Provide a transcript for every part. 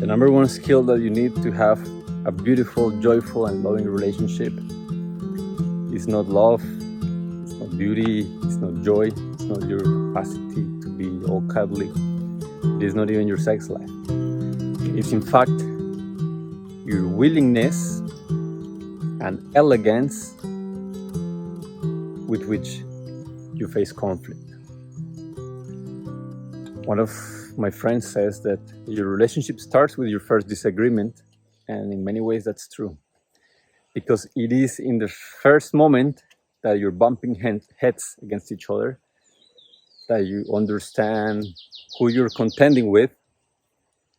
The number one skill that you need to have a beautiful, joyful, and loving relationship is not love, it's not beauty, it's not joy, it's not your capacity to be all cuddly, it is not even your sex life. It's in fact your willingness and elegance with which you face conflict. One of my friends says that your relationship starts with your first disagreement, and in many ways that's true. Because it is in the first moment that you're bumping heads against each other that you understand who you're contending with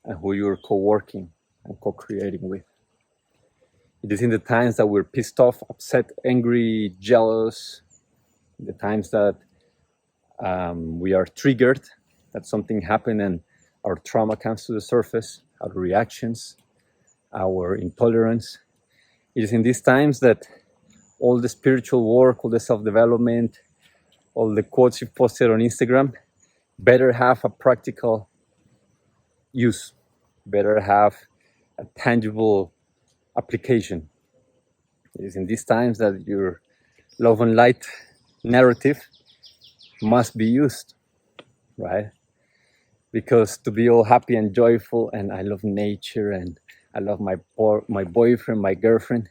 and who you're co-working and co-creating with. It is in the times that we're pissed off, upset, angry, jealous, the times that we are triggered, that something happened and our trauma comes to the surface, our reactions, our intolerance. It is in these times that all the spiritual work, all the self-development, all the quotes you've posted on Instagram better have a practical use, better have a tangible application. It is in these times that your love and light narrative must be used, right? Because to be all happy and joyful and I love nature and I love my boyfriend, my girlfriend,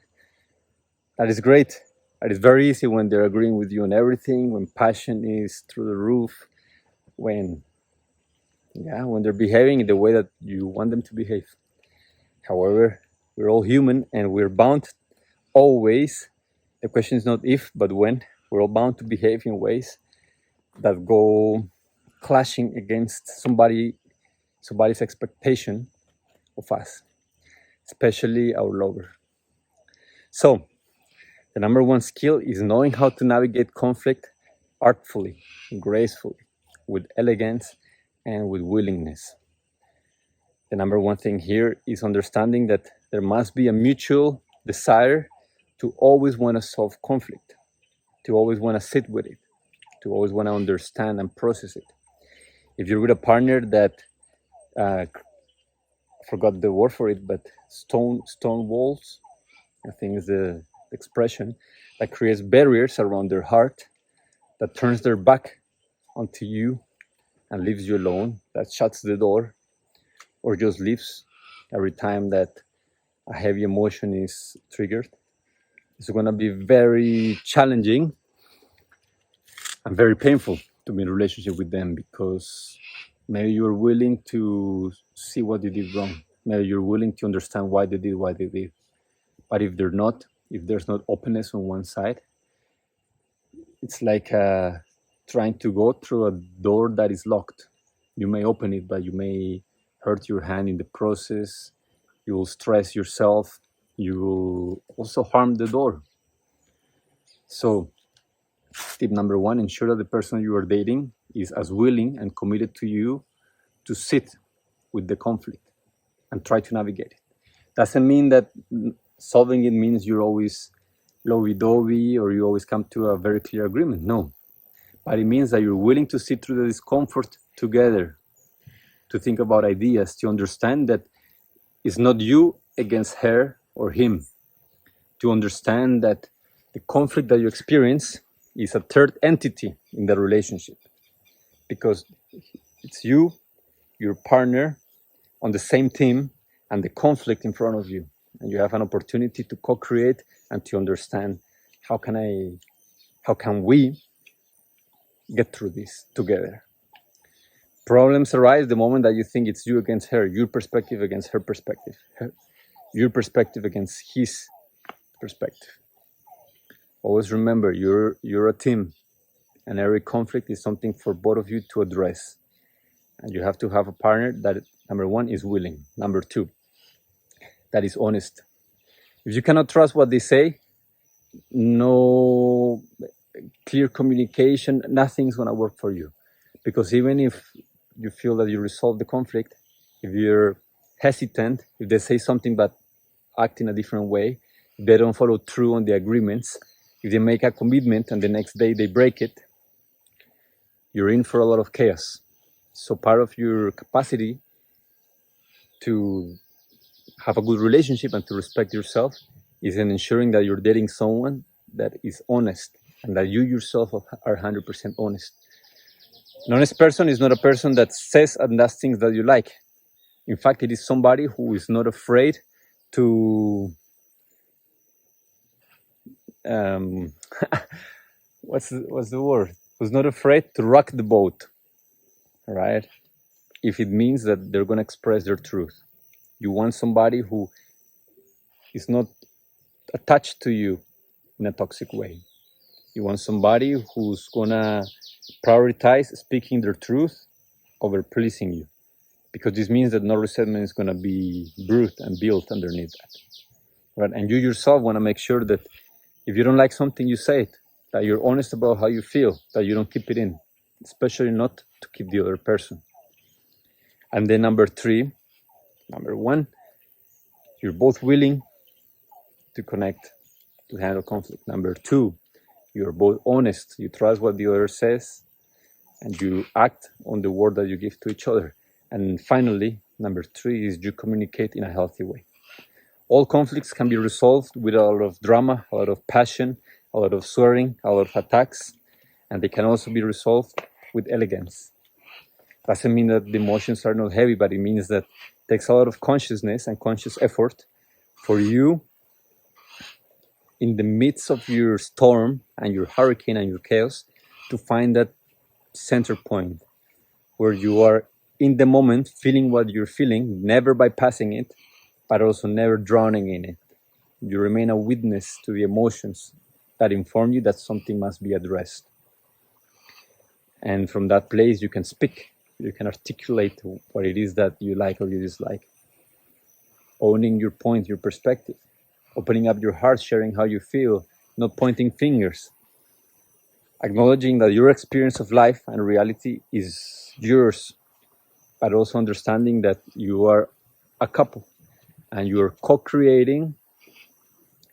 that is great. It is very easy when they're agreeing with you on everything, when passion is through the roof, when they're behaving in the way that you want them to behave. However, we're all human and we're bound always, the question is not if, but when, we're all bound to behave in ways that go clashing against somebody's expectation of us, especially our lover. So, the number one skill is knowing how to navigate conflict artfully, gracefully, with elegance, and with willingness. The number one thing here is understanding that there must be a mutual desire to always want to solve conflict, to always want to sit with it, to always want to understand and process it. If you're with a partner that, I forgot the word for it, but stone walls, I think is the expression, that creates barriers around their heart, that turns their back onto you and leaves you alone, that shuts the door or just leaves every time that a heavy emotion is triggered, it's going to be very challenging and very painful to be in a relationship with them, because maybe you're willing to see what you did wrong. Maybe you're willing to understand why they did what they did. But if they're not, if there's not openness on one side, it's like trying to go through a door that is locked. You may open it, but you may hurt your hand in the process. You will stress yourself. You will also harm the door. So, tip number one, ensure that the person you are dating is as willing and committed to you to sit with the conflict and try to navigate it. Doesn't mean that solving it means you're always lovey-dovey or you always come to a very clear agreement. No. But it means that you're willing to sit through the discomfort together, to think about ideas, to understand that it's not you against her or him, to understand that the conflict that you experience is a third entity in the relationship, because it's you, your partner, on the same team, and the conflict in front of you. And you have an opportunity to co-create and to understand how can we get through this together. Problems arise the moment that you think it's you against her, your perspective against her perspective, your perspective against his perspective. Always remember, you're a team, and every conflict is something for both of you to address. And you have to have a partner that, number one, is willing. Number two, that is honest. If you cannot trust what they say, no clear communication, nothing's going to work for you. Because even if you feel that you resolve the conflict, if you're hesitant, if they say something but act in a different way, if they don't follow through on the agreements, if they make a commitment and the next day they break it, you're in for a lot of chaos. So part of your capacity to have a good relationship and to respect yourself is in ensuring that you're dating someone that is honest and that you yourself are 100% honest. An honest person is not a person that says and does things that you like. In fact, it is somebody who is not afraid to what's the word? Who's not afraid to rock the boat, right? If it means that they're going to express their truth. You want somebody who is not attached to you in a toxic way. You want somebody who's going to prioritize speaking their truth over pleasing you. Because this means that no resentment is going to be brewed and built underneath that. Right? And you yourself want to make sure that if you don't like something, you say it. That you're honest about how you feel. That you don't keep it in. Especially not to keep the other person. And then number one, you're both willing to connect, to handle conflict. Number two, you're both honest. You trust what the other says. And you act on the word that you give to each other. And finally, number three is you communicate in a healthy way. All conflicts can be resolved with a lot of drama, a lot of passion, a lot of swearing, a lot of attacks, and they can also be resolved with elegance. Doesn't mean that the emotions are not heavy, but it means that it takes a lot of consciousness and conscious effort for you in the midst of your storm and your hurricane and your chaos to find that center point where you are in the moment feeling what you're feeling, never bypassing it, but also never drowning in it. You remain a witness to the emotions that inform you that something must be addressed. And from that place, you can speak, you can articulate what it is that you like or you dislike. Owning your point, your perspective, opening up your heart, sharing how you feel, not pointing fingers. Acknowledging that your experience of life and reality is yours, but also understanding that you are a couple and you are co-creating,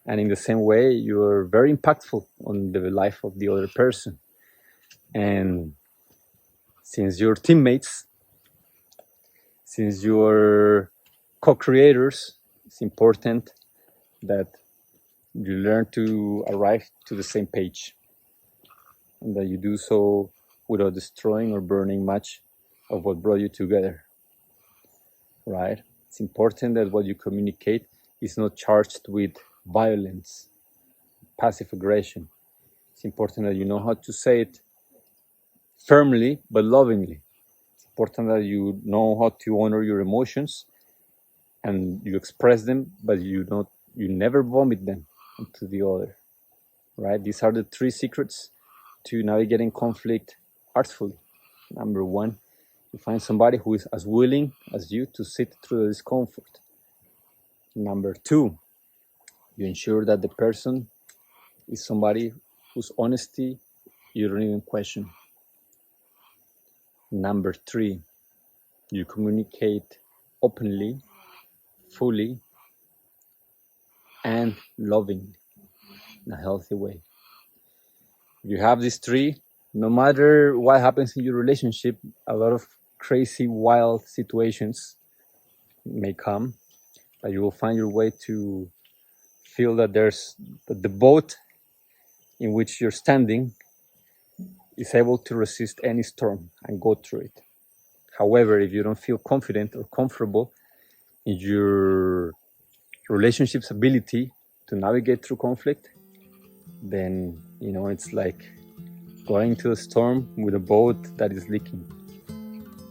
and in the same way you are very impactful on the life of the other person. And since you're teammates, since you're co-creators, it's important that you learn to arrive to the same page and that you do so without destroying or burning much of what brought you together, right? It's important that what you communicate is not charged with violence, passive aggression. It's important that you know how to say it firmly but lovingly. It's important that you know how to honor your emotions and you express them, but you never vomit them onto the other, right? These are the three secrets to navigating conflict artfully. Number one, you find somebody who is as willing as you to sit through the discomfort. Number two, you ensure that the person is somebody whose honesty you don't even question. Number three, you communicate openly, fully, and loving in a healthy way. If you have these three, no matter what happens in your relationship, a lot of crazy, wild situations may come, but you will find your way to feel that the boat in which you're standing is able to resist any storm and go through it. However, if you don't feel confident or comfortable in your relationship's ability to navigate through conflict, then it's like going to a storm with a boat that is leaking.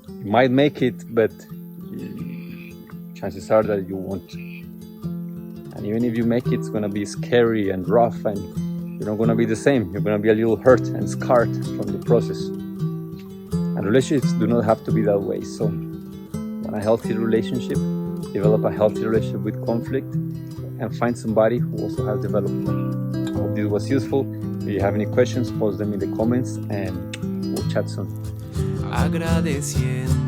You might make it, but chances are that you won't. And even if you make it, it's going to be scary and rough, and you're not going to be the same. You're going to be a little hurt and scarred from the process. And relationships do not have to be that way. So, want a healthy relationship, develop a healthy relationship with conflict, and find somebody who also has developed one. I hope this was useful. If you have any questions, post them in the comments, and we'll chat soon. Agradeciendo